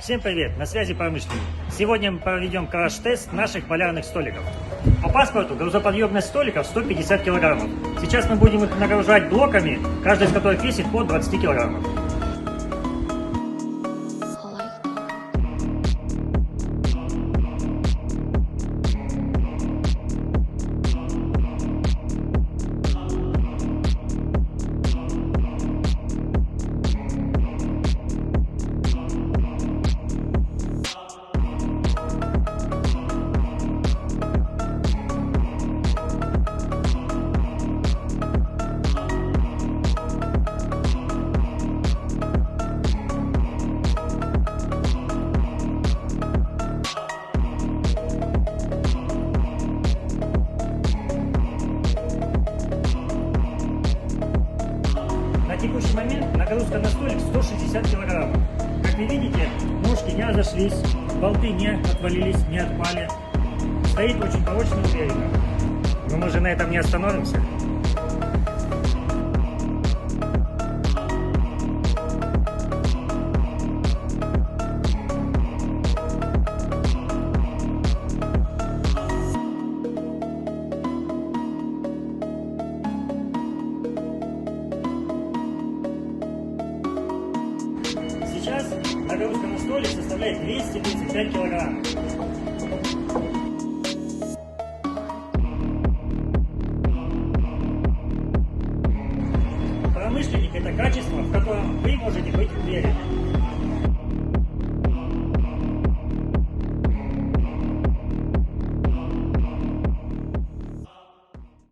Всем привет, на связи промышленник. Сегодня мы проведем краш-тест наших полярных столиков. По паспорту грузоподъемность столиков 150 килограммов. Сейчас мы будем их нагружать блоками, каждый из которых весит по 20 килограммов. На текущий момент нагрузка на столик 160 килограммов. Как вы видите, ножки не разошлись, болты не отвалились, не отпали. Стоит очень прочно и уверенно. Но мы же на этом не остановимся. Сейчас нагрузка на столик составляет 235 килограммов. Промышленник – это качество, в котором вы можете быть уверены.